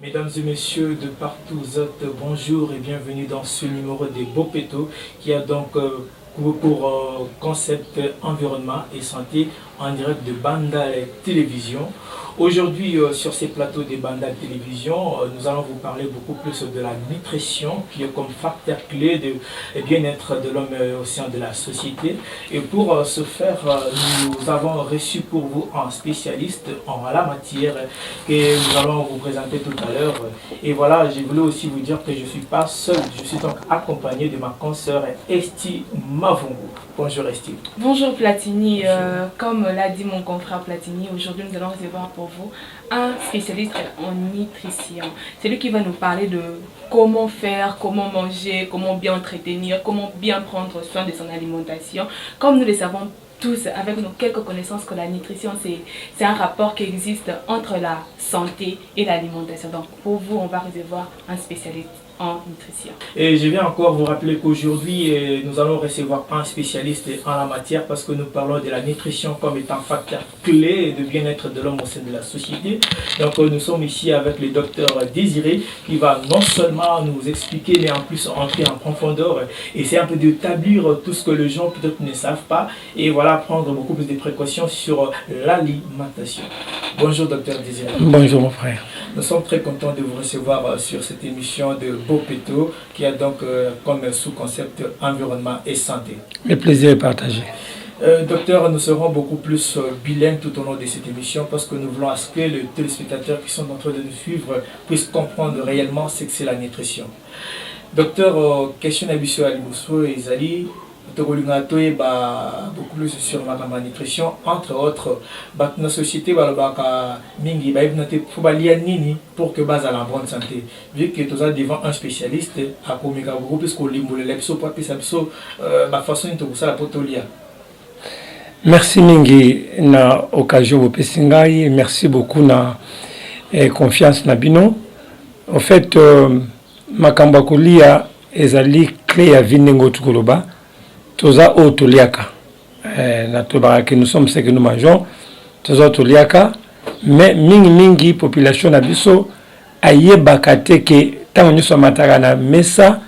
Mesdames et messieurs de partout, bonjour et bienvenue dans ce numéro des Bopeto qui a donc pour concept environnement et santé en direct de Bandal Télévision. Aujourd'hui, sur ces plateaux de Bandal Télévision, nous allons vous parler beaucoup plus de la nutrition qui est comme facteur clé de bien-être de l'homme au sein de la société. Et pour ce faire, nous avons reçu pour vous un spécialiste en la matière que nous allons vous présenter tout à l'heure. Et voilà, je voulais aussi vous dire que je ne suis pas seul, je suis donc accompagné de ma consoeur Esti Mavungu. Bonjour Esti. Bonjour Platini, comme l'a dit mon confrère Platini, aujourd'hui nous allons recevoir pour vous un spécialiste en nutrition. C'est lui qui va nous parler de comment faire, comment manger, comment bien entretenir, comment bien prendre soin de son alimentation. Comme nous le savons tous, avec nos quelques connaissances, que la nutrition c'est un rapport qui existe entre la santé et l'alimentation. Donc pour vous, on va recevoir un spécialiste en nutrition. Et je viens encore vous rappeler qu'aujourd'hui, nous allons recevoir un spécialiste en la matière parce que nous parlons de la nutrition comme étant facteur clé de bien-être de l'homme au sein de la société. Donc nous sommes ici avec le docteur Désiré qui va non seulement nous expliquer mais en plus entrer en profondeur et c'est un peu d'établir tout ce que les gens peut-être ne savent pas et voilà, prendre beaucoup plus de précautions sur l'alimentation. Bonjour docteur Désiré. Bonjour mon frère. Nous sommes très contents de vous recevoir sur cette émission de Bopeto qui a donc comme sous-concept environnement et santé. Le plaisir est partagé. Docteur, nous serons beaucoup plus bilingues tout au long de cette émission parce que nous voulons à ce que les téléspectateurs qui sont en train de nous suivre puissent comprendre réellement ce que c'est la nutrition. Docteur, question d'habitude à l'Ibousso et Zali. Beaucoup plus sur la nutrition, entre autres, la société pour que base à la bonne santé. Vu que tu as devant un spécialiste, à beaucoup plus qu'on façon de la potolia. Merci mingi na occasion au Pessingai, merci beaucoup na confiance na bino. En fait, makambakulia ezali clé ya vinengo tukoloba. Toza otoliaka na tobara que nous sommes ce que nous mangeons toza otoliaka mais mingi population na biso ayebaka te ke tango nyonso mataka na mesa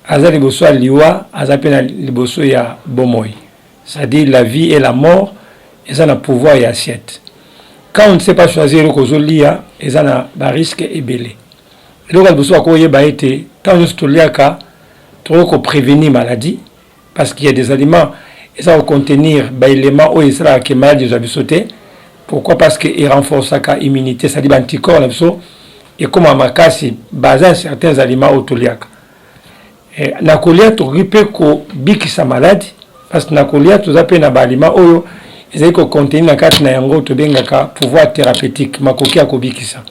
aza liboso liwa aza pe na liboso ya bomoi, c'est-à-dire la vie et la mort eza na pouvoir ya assiette. Quand on ne sait pas choisir kozolia eza na ba risque ebele eloko liboso akoyeba ete tango nyonso toliaka toko prévenir maladie. Parce qu'il y a des aliments, et ça va contenir des éléments où il sera qui malade de sauter. Pourquoi? Parce qu'il renforce sa immunité, c'est-à-dire anticorps et comme à ma casse, basé sur certains aliments autoliaques. La colère, tu ripes ko biki sa maladie, parce que la colère, tu as des aliments où ils ont contenir la carte na yango to bengaka pouvoir thérapeutique, makoki a ko biki ça,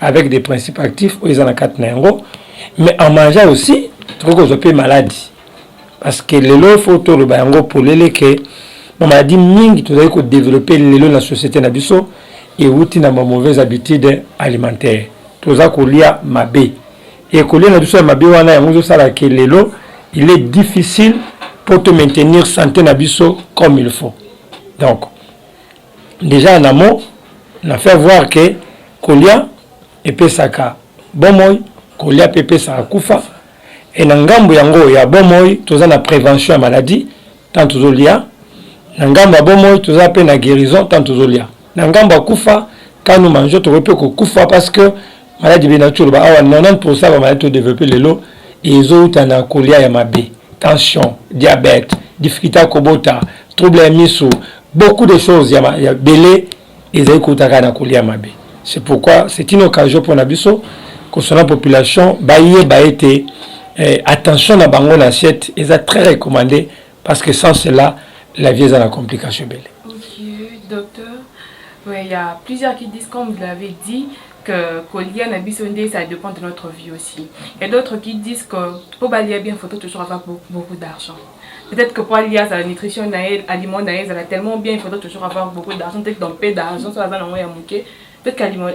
avec des principes actifs où ils ont la carte na yango, mais en mangeant aussi, tu as maladie. Parce que les lois photo le bayango pour les que on m'a dit mingi tu dois développer les lois dans la société na biso et outi na mauvaise habitude alimentaire tu dois kolia mabe et kolia na biso mabe wana yango sala que les lois il est difficile pour te maintenir santé na biso comme il faut. Donc déjà en amont on a fait voir que kolia epé saka bomoy kolia pepe sa kufa. Et na ngambo yango ya bomoi toza na prévention ya maladie tant tozolia na ngambo ya bomoi toza pe na guérison tant tozolia na ngambo ya kufa quand nous mangeons to peut kufa parce que maladie binature ba awa 90% ba maladie to développer lelo et ezo na kolia ya mabe, tension, diabète, difficulté à kobota, trouble ya miso, beaucoup de choses ya belé ezai kutaka na kolia mabe. C'est pourquoi c'est une occasion pour nabiso concernant la population ba été attention à bango l'assiette, ils sont très recommandé parce que sans cela, la vie est dans la complication belle. Ok, docteur. Ouais, il y a plusieurs qui disent, comme vous l'avez dit, que Kolia Nabisonde, ça dépend de notre vie aussi. Il y a d'autres qui disent que pour balayer bien, il faut toujours avoir beaucoup d'argent. Peut-être que pour aller à la nutrition, l'aliment, ça va tellement bien, il faudra toujours avoir beaucoup d'argent. Peut-être qu'on paie d'argent, ça va manquer. Peut-être qu'alimenter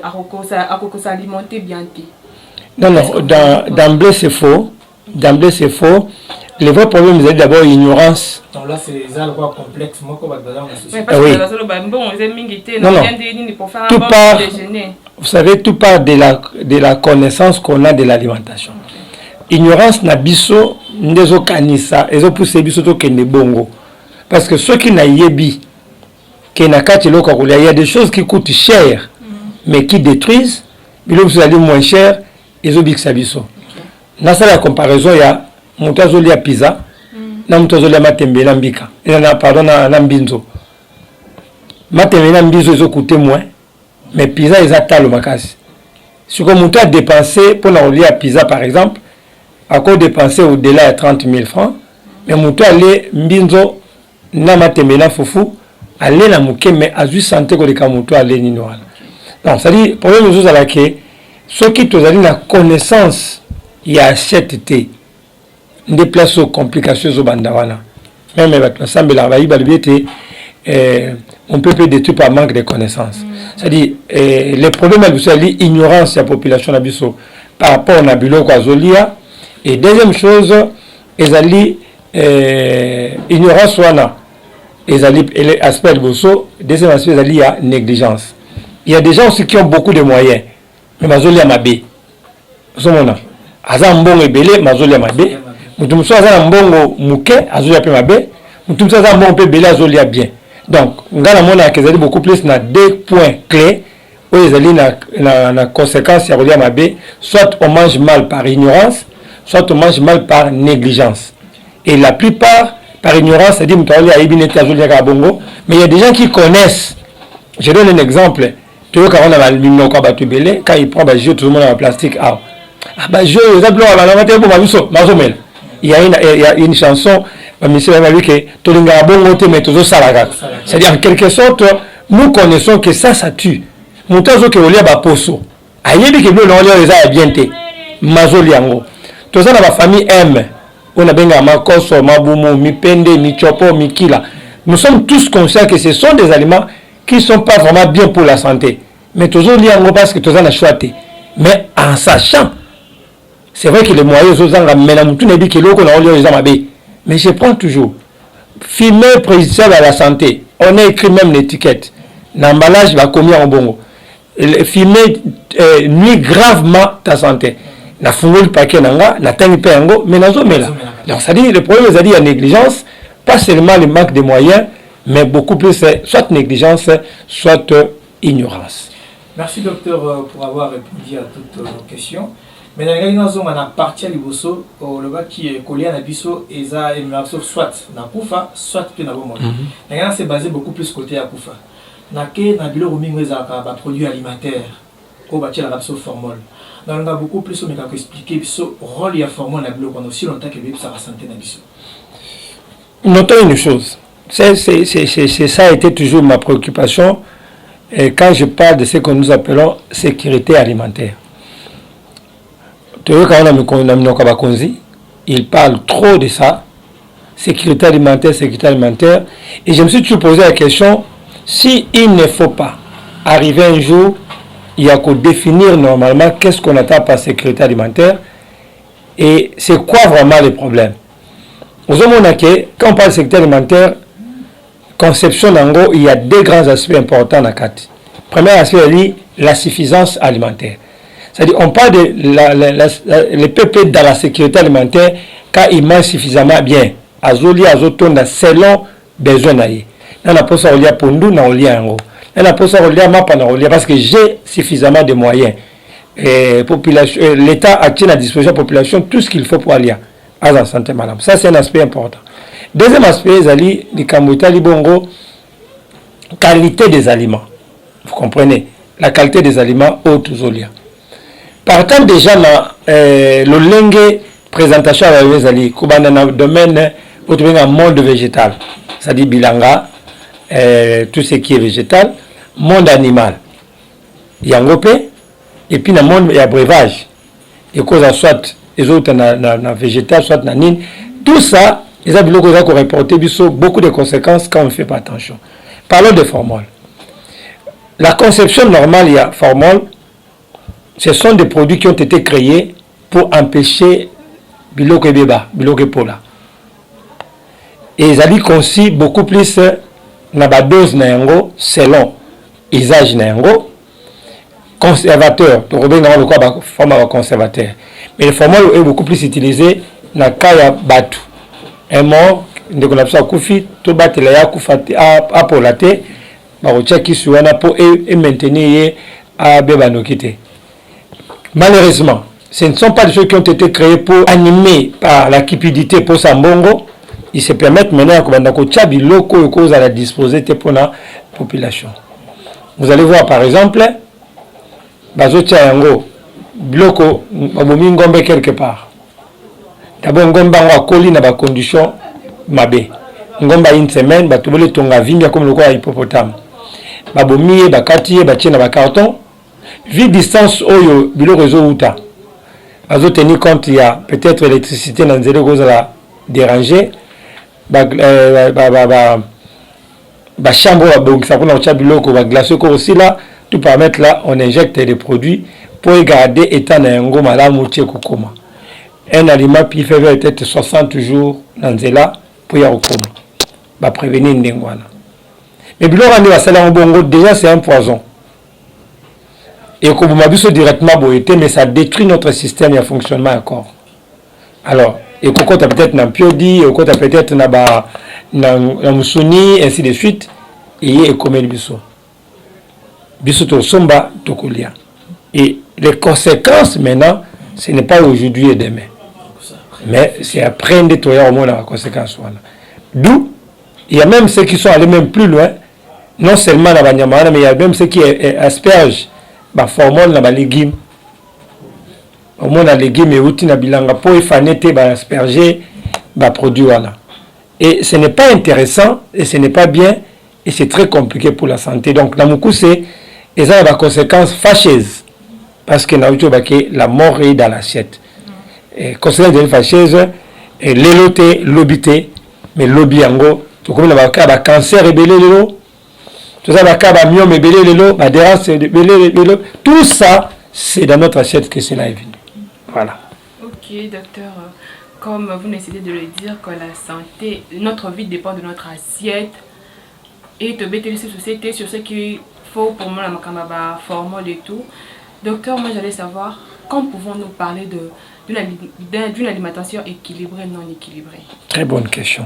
s'alimenter bien. Non, d'emblée c'est faux. D'emblée, c'est faux. Le vrai problème, c'est d'abord l'ignorance. Donc là, c'est ça le quoi complexe. Moi, comment dans la société. Parce Oui. que Non, non. Tout part, vous savez, tout part de la connaissance qu'on a de l'alimentation. Ignorance na biso ndezo kanisa ezo pousse biso to kende bongo. Parce que ceux qui n'a yebi qui n'a kati loko kolia, il y a des choses qui coûtent cher mais qui détruisent, mais l'autre allez moins cher ezo biksa biso. Na ça la comparaison il y a montazo lia pizza na montazo lia matembe na mbika. Na pardon na mbinzo. Matembe na mbinzo ezo coûter moins mais pizza ils attendent le makasi. Ce que monta a dépensé pour la lia pizza par exemple à quoi dépenser au-delà de 30 000 francs, mais mon toit allait mbinzo na matemena foufou aller na mouké mais à juste santé que les camoto aller ni noir. Donc ça dit problème nous à laquelle ceux qui tous allés la connaissance il y a cette té déplace aux complications au bandawana même avec l'ensemble la baïba le on peut détruire par manque de connaissances. Ça dit les problèmes c'est l'ignorance de la population abisso par rapport à biloko azolia. Et deuxième chose, ils ignorance wana, ils aspect de bosso. Deuxième aspect, il y a négligence. Il y a des gens aussi qui ont beaucoup de moyens, mais mazoli a mabé. Zomona, azam mbongo ebele, mazoli a mabé. Mutumso azam mbongo muke, azoli a pe mabé. Mutumso azam mbongo pe belé, azoli a bien. Donc, ngana mona qu'ils beaucoup plus na deux points clés où ils allaient na conséquence ya a mabé. Soit on mange mal par ignorance. Soit on mange mal par négligence. Et la plupart, par ignorance, c'est-à-dire mais il y a des gens qui connaissent. Je donne un exemple. Quand il prend un jeu, tout le monde en plastique. Il y a une chanson, c'est-à-dire en quelque sorte, nous connaissons que ça tue. Nous avons que tous la famille aime. On a bien makoso, mabumu, mipende, michopo, mikila. Nous sommes tous conscients que ce sont des aliments qui ne sont pas vraiment bien pour la santé. Mais toujours liés parce que tous en a choisi. Mais en sachant, c'est vrai que les moyens aux gens ramènent tout n'est dit que l'eau qu'on a les amabé. Mais je prends toujours fumer préjudiciable à la santé. On a écrit même l'étiquette. L'emballage va commis en bongo. Fumer nuit gravement ta santé. Na fungoli paquet nanga na tangi pe yango mais nazo mela. Donc ça dit le problème c'est la négligence, pas seulement le manque de moyens mais beaucoup plus soit négligence soit ignorance. Merci docteur pour avoir répondu à toutes nos questions. Mais dans les gens on a parti à liboso le bas qui est collé à biso et ça et soit na kufa soit pe na bomoni. Là c'est basé beaucoup plus côté à kufa. Na ke na bilo romingo ezaka ba produits alimentaires ko ba tela rapso formol. Donc on a beaucoup plus mais qu'à expliquer le rôle et formol na bilo pendant aussi longtemps que le ça va santé na biso. Notons une chose. C'est ça a été toujours ma préoccupation et quand je parle de ce que nous appelons sécurité alimentaire. Il parle trop de ça, sécurité alimentaire, et je me suis toujours posé la question, si il ne faut pas arriver un jour, il y a qu'à définir normalement qu'est-ce qu'on attend par sécurité alimentaire, et c'est quoi vraiment le problème. Quand on parle de sécurité alimentaire, conception d'ango, il y a deux grands aspects importants dans la carte. Premier aspect, la suffisance alimentaire. C'est-à-dire, on parle de les peuples dans la sécurité alimentaire quand ils mangent suffisamment bien. Azoli, azotonda, selon besoin d'ailleurs. On a pas ça au pondu, on a ango. On a pas ça au mapa, parce que j'ai suffisamment de moyens. L'État a tient à disposition de la population tout ce qu'il faut pour aller à la santé, madame. Ça, c'est un aspect important. Deuxième aspect, Zali, du Kamouita, Libongo, qualité des aliments. Vous comprenez? La qualité des aliments haute Zolia. Partant déjà dans le lingue présentation à la Zali, dans le domaine où tu as un monde végétal, c'est-à-dire bilanga, tout ce qui est végétal, monde animal. Il y a un groupe, et puis dans le monde, il y a breuvage. Et cause soit les autres dans végétal, soit dans nine. Tout ça, les abeilles qui ont reporté beaucoup de conséquences quand on ne fait pas attention. Parlons de formol. La conception normale, il y a formol. Ce sont des produits qui ont été créés pour empêcher biloko beba, biloko pola. et ils allaient conçu beaucoup plus na ba dose na yango selon usage na yango conservateur to rebenga le quoi format conservateur mais le format est beaucoup plus utilisé na kaya batu un mort de qu'on a besoin kufi to batela ya kufati a polate ba rocha ki suana pour et maintenir à bebanokité. Malheureusement, ce ne sont pas des choses qui ont été créées pour animer par la cupidité pour Sambongo. Ils se permettent maintenant que locaux cause à la disposer pour la population. Vous allez voir par exemple, Bazotia Yango, Bloko, Babomi Ngombe quelque part. D'abord Ngomba a collé dans des conditions mabe. Ngomba une semaine, Batubole Tonga Vimia comme le quoi hippopotame. Babomi, Bakati, Bachina Bakarton. Vu distance oyo bilo réseau outa azo tenir compte il y a peut-être l'électricité dans zéro cause la déranger ba chambre ba donc ça pour na bilo ko ba glace ko aussi là tout permettre là on injecte des produits pour garder état na yango malamu tie kokoma un aliment puis fait peut-être 60 jours dans zela pour ya kokoma ba prévenir ndengwana mais bilo randi ba sala bongo déjà c'est un poison. Et comme on directement boité, mais ça détruit notre système et le fonctionnement encore. Alors, et quand tu as peut-être dans Piodi, et quand tu as peut-être dans Moussoni, ainsi de suite, et comme le biso. Biso to somba to kolia. Et les conséquences maintenant, ce n'est pas aujourd'hui et demain. Mais c'est après de nettoyer au moins la conséquence. D'où, il y a même ceux qui sont allés même plus loin, non seulement dans Banyamana, mais il y a même ceux qui aspergent. Ba formol na ba légumes au moins na légumes et outil na bilanga pour efanete ba asperger ba produit voilà et ce n'est pas intéressant et ce n'est pas bien et c'est très compliqué pour la santé donc na mukuse et ça a des conséquences fâcheuses parce que na uto baké la mort est dans l'assiette et conséquences de fâcheuses et l'éloté l'obité mais l'obiango to comme na ba cancer et belé lelo. Tout ça, tout ça, c'est dans notre assiette que cela est venu. Voilà. Ok, docteur. Comme vous décidez de le dire, que la santé, notre vie dépend de notre assiette et de bêter cette société sur ce qu'il faut pour moi, la formule et tout. Docteur, moi j'allais savoir, quand pouvons-nous parler d'une alimentation équilibrée, non équilibrée? Très bonne question.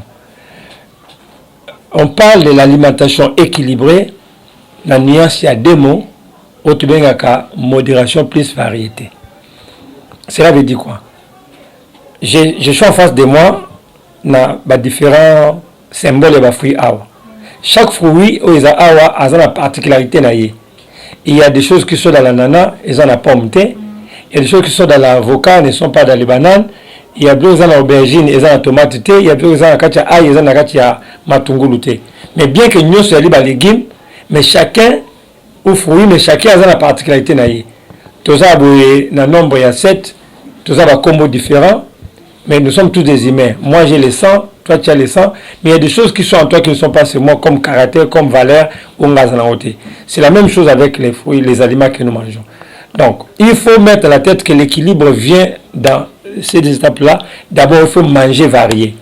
On parle de l'alimentation équilibrée, la nuance, il y a deux mots, modération plus variété. Cela veut dire quoi? Je suis en face de moi, na différents symboles et fruits awa. Chaque fruit, il a une particularité. Il y a des choses qui sont dans l'ananas, ils ont la pomme. Il y a des choses qui sont dans l'avocat, ne sont pas dans les bananes. Il y a d'autres dans l'aubergine, ils ont la tomate, il y a d'autres dans la ail, ils ont la matungulu. Mais bien que nous soyons les légumes, mais chacun, ou fruit, mais chacun a la particularité. Tous ça, dans le nombre, il y a 7, tous ça, des combos différents, mais nous sommes tous des humains. Moi, j'ai les 100, toi, tu as les 100, mais il y a des choses qui sont en toi qui ne sont pas sur moi, comme caractère, comme valeur, ou ngazanaote. C'est la même chose avec les fruits, les aliments que nous mangeons. Donc, il faut mettre à la tête que l'équilibre vient dans ces étapes-là. D'abord, il faut manger varié.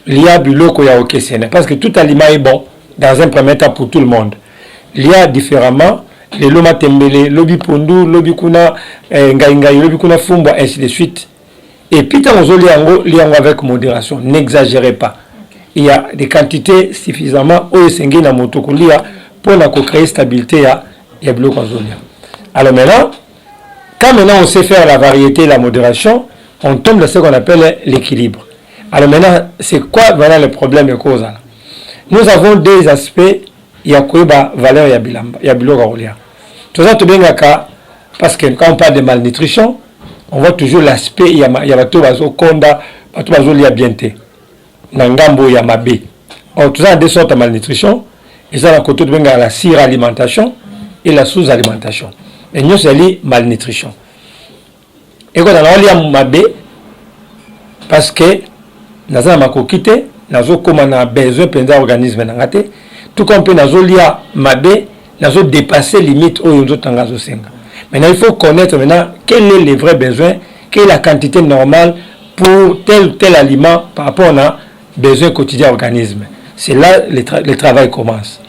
Il y a du lot qu'il y a au questionnaire, parce que tout aliment est bon dans un premier temps pour tout le monde. Il y a différemment les loma tembele, lobi pondu, lobi kuna ngaingai, lobi kuna fumbo, ainsi de suite. Et puis, dans les avec modération, n'exagérez pas. Il y a des quantités suffisamment pour créer stabilité et bloc. Alors maintenant, quand maintenant on sait faire la variété et la modération, on tombe dans ce qu'on appelle l'équilibre. Alors maintenant, c'est quoi voilà le problème et cause? Nous avons des aspects, il y a quoi valeur, il y a bloc. Tout ça, tout bien, parce que quand on parle de malnutrition, on voit toujours l'aspect, il y a tout bazo konda, tout bazo liya bienté. Nangambo ya mabe. On tout ça a deux sortes de malnutrition. Et ça, à côté de la suralimentation et la sous-alimentation. Et nous, c'est la malnutrition. Et quand on a liya mabe, parce que nous avons quitté, nous avons besoin de l'organisme. Tout comme nous avons liya mabe, nous avons dépassé les limites où nous avons senga. Maintenant, il faut connaître maintenant quel est le vrai besoin, quelle est la quantité normale pour tel ou tel aliment par rapport à besoin quotidien organisme. C'est là le travail commence.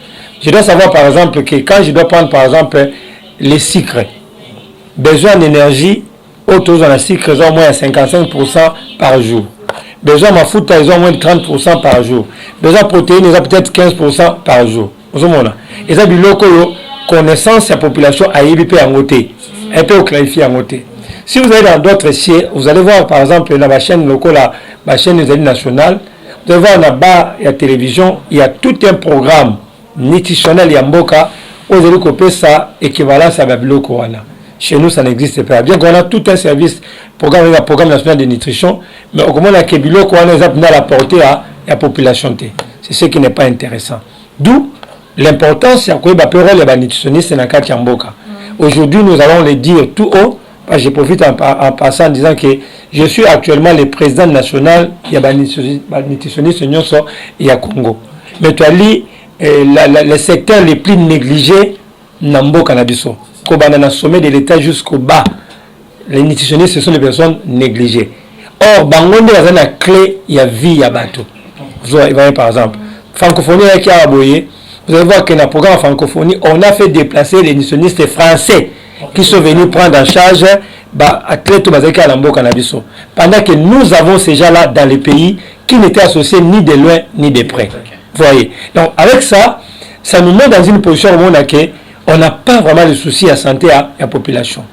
Je dois savoir par exemple que quand je dois prendre par exemple les sucres, besoin d'énergie, autour de la sucre, ils ont au moins 55% par jour. Besoin de mafuta, ils ont au moins 30% par jour. Besoin de protéines, ils ont peut-être 15% par jour. Vous voyez, ils ont une connaissance de la population à YBP en côté. Un peu clarifié en côté. Si vous allez dans d'autres sièges, vous allez voir par exemple dans la chaîne locale, la chaîne nationale, vous allez voir là-bas, il y a la télévision, il y a tout un programme nutritionnel, il y a Mboka, vous allez copier ça, équivalence à Babiloko. Chez nous, ça n'existe pas. Bien qu'on a tout un service, programme national de nutrition, mais au moment où Biloko, on a la portée à la population. C'est ce qui n'est pas intéressant. D'où l'importance, c'est que les nutritionnistes dans le Mboka. Aujourd'hui, nous allons le dire tout haut. Je profite en passant en disant que je suis actuellement le président national, il y a des nutritionnistes il y a Congo. Mais tu as dit, le secteur le plus négligé, Nambo Canabiso. Quand on a sommet de l'État jusqu'au bas, les nutritionnistes, ce sont des personnes négligées. Or, Bangonde a une clé, il y a vie, il y a bateau. Vous voyez par exemple, francophonie avec Araboye, vous allez voir que dans le programme francophonie, on a fait déplacer les nutritionnistes français qui sont venus prendre en charge athlètes à Lambo Cannabiso. Pendant que nous avons ces gens-là dans les pays qui n'étaient associés ni de loin ni de près. Vous voyez. Donc avec ça, ça nous met dans une position où on n'a pas vraiment de soucis à santé à la population.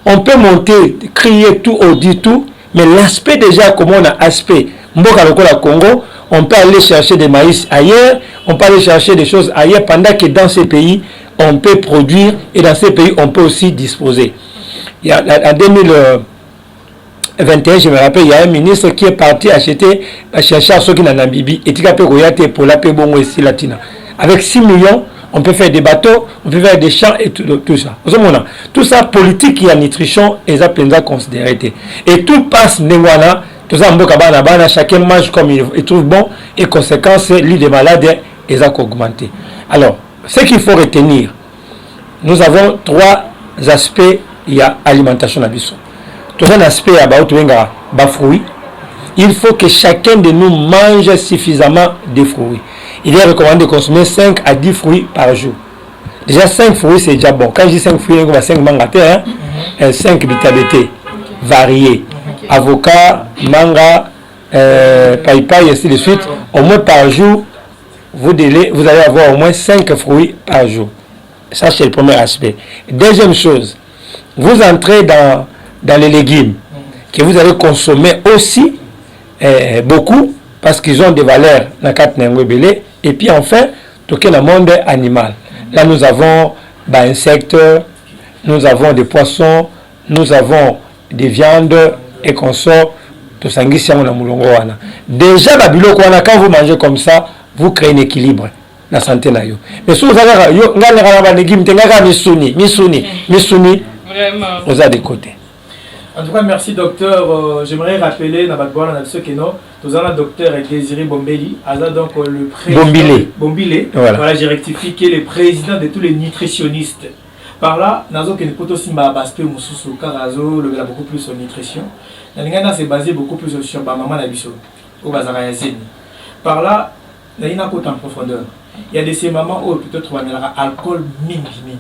On peut monter, crier tout, on dit tout, mais l'aspect déjà, comme on a aspect, Mboka Lokola Congo, on peut aller chercher des maïs ailleurs, on peut aller chercher des choses ailleurs, pendant que dans ces pays, on peut produire et dans ces pays, on peut aussi disposer. Il y a, en 2021, je me rappelle, il y a un ministre qui est parti chercher à ceux qui n'ont pas Bibi, et qui a pu regarder pour la paix bon ici latina. Avec 6 millions, on peut faire des bateaux, on peut faire des champs et tout ça. Tout ça, politique et nutrition, et ça peut être considéré. Et tout passe, tout ça, chacun mange comme il trouve bon, et conséquence, l'île des malades, et ça augmenté. Alors, ce qu'il faut retenir, nous avons 3 aspects. Il y a alimentation à bisou. Tout un aspect à fruits. Il faut que chacun de nous mange suffisamment de fruits. Il est recommandé de consommer 5 à 10 fruits par jour. Déjà 5 fruits c'est déjà bon. Quand je dis 5 fruits, il y a 5 mangatés, 5 vitamines variés. Avocat, manga, païpaï, et ainsi de suite. Au moins par jour, vous allez avoir au moins 5 fruits par jour. Ça, c'est le premier aspect. Deuxième chose, vous entrez dans les légumes que vous allez consommer aussi beaucoup parce qu'ils ont des valeurs dans le et puis enfin, tout le monde animal. Là, nous avons des insectes, nous avons des poissons, nous avons des viandes et consorts. Tout ça, déjà, quand vous mangez comme ça, vous créez un équilibre. La santé na yo. Mais si vous avez des légumes, misuni, vous avez des côtés. En tout cas, merci docteur. J'aimerais rappeler dans votre boîte que nous avons le docteur Désiré Bombeli, donc le président Bombile. Voilà, j'ai rectifié qui est le président de tous les nutritionnistes. Par là, nous avons aussi aspect Karazo, le beaucoup plus sur nutrition. C'est basé beaucoup plus sur maman Nabiso, au bazar Yazini. Par là, il y a une côte en profondeur. Il y a des mamans où peut-être on a alcool mingi.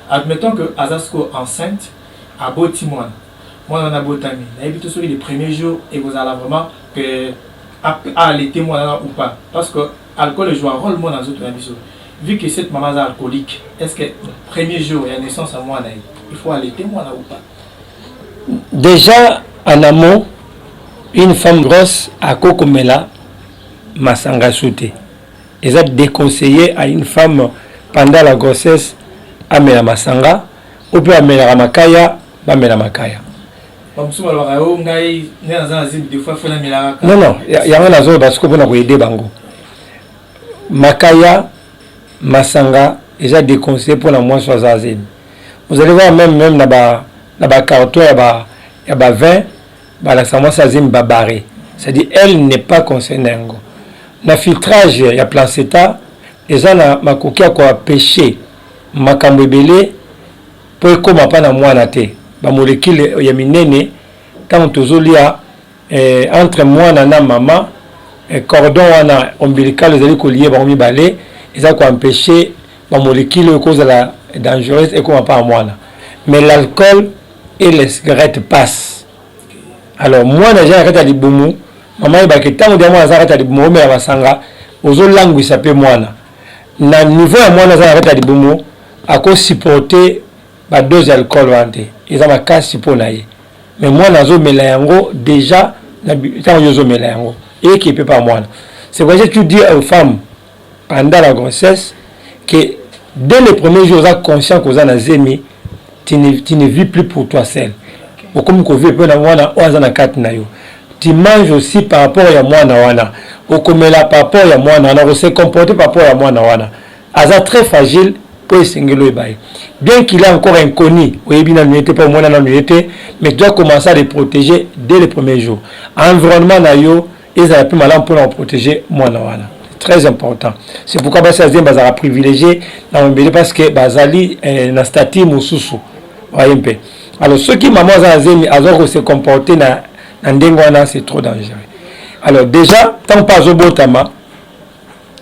Admettons que Azasko enceinte a beau timon. Moi on a beau tami. Il y a plutôt sur les premiers jours et vous allez vraiment que les témoins ou pas. Parce que l'alcool joue un rôle dans les autres émissions. Vu que cette maman est alcoolique, est-ce que le premier jour il y a naissance à moi il faut aller témoin ou pas? Déjà en amont, une femme grosse à Kokomela Masanga sauté. Ils ont déconseillé à une femme pendant la grossesse à Mela Masanga ou bien à Mela Makaya, à Mela Makaya. Non, il y a un azor parce que vous n'avez aidé Bango. Makaya, Masanga, ils ont déconseillé pour la moisson Zazine. Vous allez voir même dans le carton, il y a 20, la Zazine barré. C'est-à-dire elle n'est pas concernée. Le filtrage, il y a placenta, et ça, ma coquille a pêché, ma cambébélé, pour comme pas dans moi na té. Ma molécule, il y a minene, quand on te zolia entre moi et maman, cordon ombilical ezali kolié bango mibale eza ko empêcher ba molécule cause la dangereuse et comme pas mwana. Mais l'alcool et les cigarettes passent. Alors moi na jana kata libumu maman ba ketango dia mwana zakata libumu mais basanga ozo langue s'appelle mwana. Na niveau ya mwana zakata kata libumu ako supporter ba dose d'alcool wante. Ils ont ma casse pour naïe. Mais moi nazo mela yango déjà na tant yozo mela yango et qui peut pas moi. C'est pourquoi tu dis aux femmes pendant la grossesse que dès les premiers jours, tu es conscient que tu ne vis plus pour toi seul. Comme tu vis tu manges aussi par rapport à moi. Par rapport à moi, on se comporter par rapport à moi. C'est très fragile. Bien qu'il est encore inconnu, mais tu dois commencer à les protéger dès les premiers jours. Environnement, ils ont pu mal pour protéger moi. Très important. C'est pourquoi ça a privilégié parce que Bazali na statut mususu. Alors ceux qui maman ont se comporter na ndengwana c'est trop dangereux. Alors déjà tant pas au botama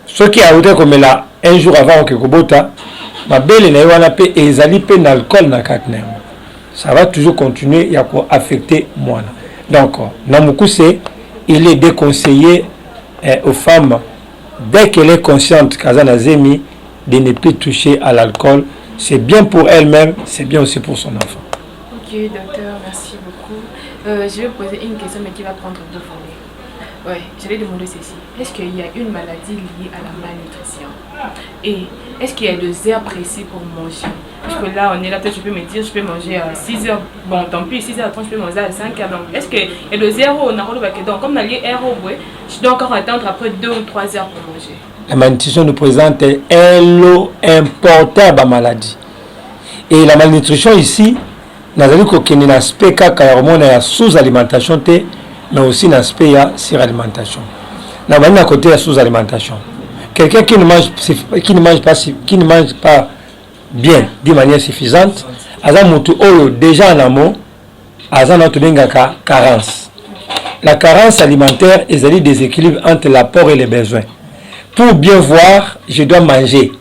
ceux qui a été comme là un jour avant que kobota ma belle na wana pe ezali pe na alcool na katna. Ça va toujours continuer à affecter moi. Donc na mukuse il est déconseillé aux femmes dès qu'elle est consciente Kazanazemi de ne plus toucher à l'alcool, c'est bien pour elle-même, c'est bien aussi pour son enfant. Ok, docteur, merci beaucoup. Je vais poser une question, mais qui va prendre deux volets. Ouais, je vais demander ceci. Est-ce qu'il y a une maladie liée à la malnutrition? Et est-ce qu'il y a des heures précises pour manger? Parce que là, on est là, peut-être je peux me dire, je peux manger à 6 heures. Bon, tant pis, 6 heures, je peux manger à 5 heures. Donc, est-ce qu'il y a des heures où on a donc, comme on a lié heure au bois, je dois encore attendre après 2 ou 3 heures pour manger? La malnutrition nous présente un lot important de maladie. Et la malnutrition ici, nous avons un aspect qui est sous-alimentation, mais aussi un aspect de suralimentation. Nous avons un côté de sous-alimentation. Quelqu'un qui ne mange pas bien, de manière suffisante, déjà en amont, a carence. La carence alimentaire est un déséquilibre entre l'apport et les besoins. Pour bien voir, je dois manger.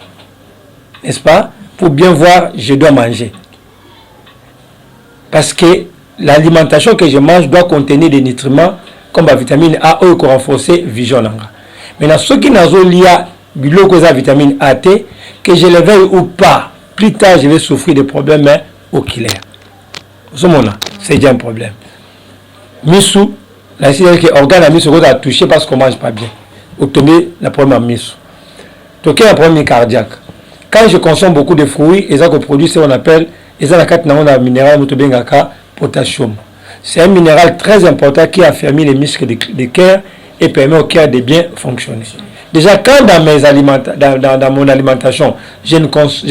N'est-ce pas? Pour bien voir, je dois manger. Parce que l'alimentation que je mange doit contenir des nutriments comme la vitamine A pour renforcer la vision. Maintenant, ceux qui n'ont lié la vitamine A, que je le veuille ou pas, plus tard je vais souffrir de problèmes oculaires. C'est déjà un problème. Missou, l'organe à Missou a touché parce qu'on ne mange pas bien. Obtenir le problème à Missou. Donc il y a un problème cardiaque. Quand je consomme beaucoup de fruits, ils ont produit ce qu'on appelle un minéral potassium. C'est un minéral très important qui affermit les muscles du cœur et permet au cœur de bien fonctionner. Déjà, quand dans mon alimentation, je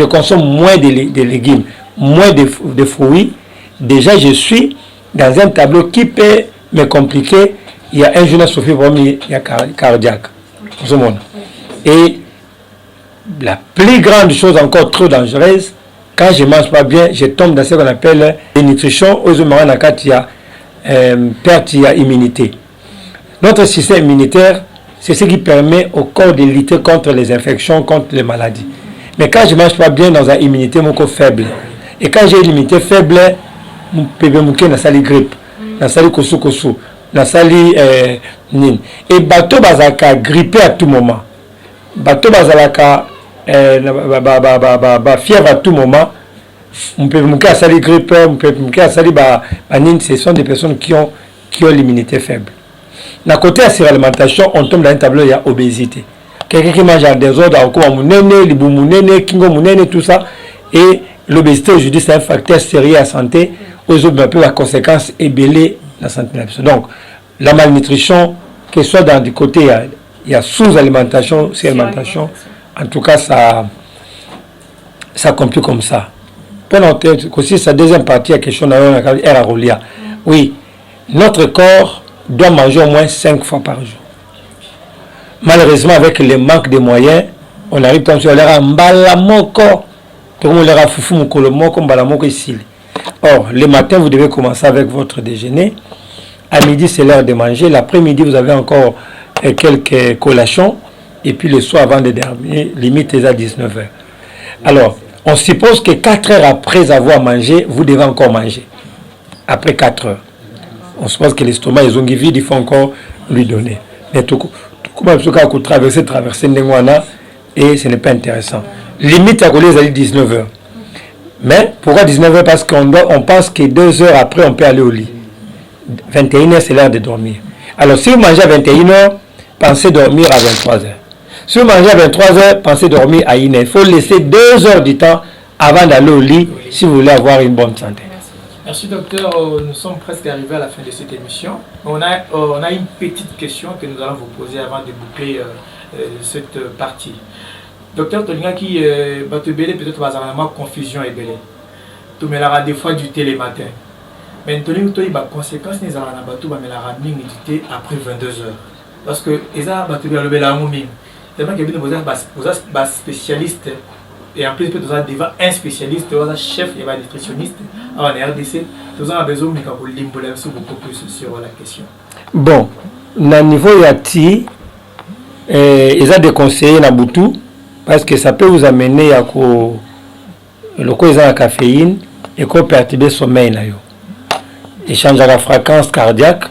consomme moins de légumes, moins de fruits, déjà je suis dans un tableau qui peut me compliquer. Il y a un jeune souffert cardiaque. Et la plus grande chose encore trop dangereuse, quand je ne mange pas bien, je tombe dans ce qu'on appelle la nutrition, il y a perte d'immunité. Notre système immunitaire, c'est ce qui permet au corps de lutter contre les infections, contre les maladies. Mais quand je ne mange pas bien, dans une immunité mon corps faible. Et quand j'ai une immunité faible, je peux me faire une grippe, une kosu, une et bateau bazaka grippé à tout moment. Bateau bazalaka fièvre à tout moment. On peut me faire une grippe, on peut me faire une ce sont des personnes qui ont l'immunité faible. D'un côté de la suralimentation, on tombe dans un tableau, il y a obésité. Quelqu'un qui mange en désordre, tout ça. Et l'obésité aujourd'hui, c'est un facteur sérieux à la santé. Aujourd'hui, la conséquence est belée la santé de la personne. Donc, la malnutrition, que ce soit dans du côté, il y a sous-alimentation, suralimentation. En tout cas, ça complique comme ça. Pendant aussi, sa deuxième partie, la question est à Rolia. Oui, notre corps doit manger au moins 5 fois par jour. Malheureusement, avec le manque de moyens, on arrive comme ça, on a mbalamoko, tout le monde a foufou mokolo mbalamoko ici. Or, le matin, vous devez commencer avec votre déjeuner. À midi, c'est l'heure de manger. L'après-midi, vous avez encore et quelques collations, et puis le soir avant de dormir, limite à 19h. Alors, on suppose que 4 heures après avoir mangé, vous devez encore manger. Après 4 heures. On suppose que l'estomac est vide, il faut encore lui donner. Mais tout comme vous traverser et ce n'est pas intéressant. Limite à coller 19h. Mais pourquoi 19h? Parce qu'on pense que 2 heures après, on peut aller au lit. 21h, c'est l'heure de dormir. Alors, si vous mangez à 21h, pensez dormir à 23h. Si vous mangez à 23h, pensez dormir à 1h. Il faut laisser 2 heures du temps avant d'aller au lit si vous voulez avoir une bonne santé. Merci docteur, nous sommes presque arrivés à la fin de cette émission. On a une petite question que nous allons vous poser avant de boucler cette partie. Docteur Tolinga qui va te belé peut-être bazarama confusion et belé. Tu me l'as des fois du thé le matin. Mais Tolinga tu as conséquence les arana batu ba me la ming du thé après 22h. Parce que eza batu ba le bela muming. Tellement que vous êtes spécialiste et en plus peut être devant un spécialiste, un chef et un nutritionniste en RDC. Nous avons besoin de beaucoup plus sur la question. Bon, au niveau yati, ils ont des conseillers na Boutou parce que ça peut vous amener à le coup de la caféine et qu'on perturber le sommeil. Et changer la fréquence cardiaque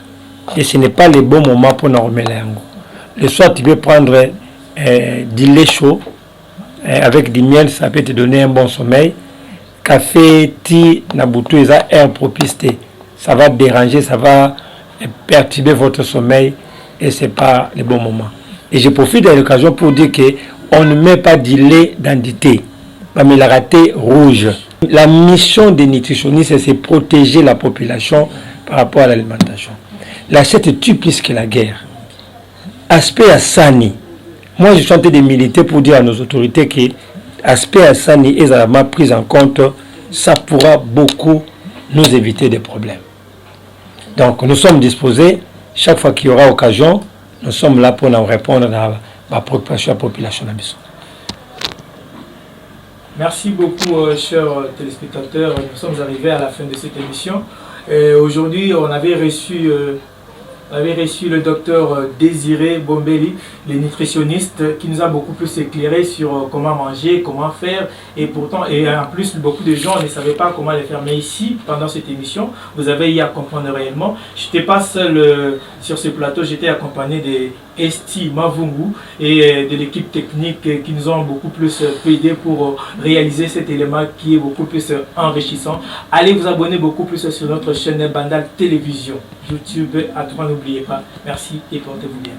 et ce n'est pas le bon moment pour normer l'angle. Le soir, tu peux prendre du lait chaud avec du miel, ça peut te donner un bon sommeil. Café, thé, Nabutu, ils ont air propice. Ça va déranger, ça va perturber votre sommeil et ce n'est pas le bon moment. Et je profite de l'occasion pour dire qu'on ne met pas du lait dans du thé, mais la raté rouge. La mission des nutritionnistes, c'est de protéger la population par rapport à l'alimentation. L'assiette tue plus que la guerre. Aspect à Sani. Moi, je suis en train de militer pour dire à nos autorités que l'aspect à Sani est vraiment pris en compte. Ça pourra beaucoup nous éviter des problèmes. Donc, nous sommes disposés, chaque fois qu'il y aura occasion, nous sommes là pour nous répondre à la préoccupation de la population. Merci beaucoup, chers téléspectateurs. Nous sommes arrivés à la fin de cette émission. Aujourd'hui, on avait reçu le docteur Désiré Bombeli, le nutritionniste, qui nous a beaucoup plus éclairé sur comment manger, comment faire. Et pourtant, et en plus, beaucoup de gens ne savaient pas comment le faire. Mais ici, pendant cette émission, vous avez eu à comprendre réellement. Je n'étais pas seul sur ce plateau, j'étais accompagné de Esti Mavungu et de l'équipe technique qui nous ont beaucoup plus aidé pour réaliser cet élément qui est beaucoup plus enrichissant. Allez vous abonner beaucoup plus sur notre chaîne Bandal Télévision, YouTube, à toi n'oubliez pas. Merci et portez-vous bien.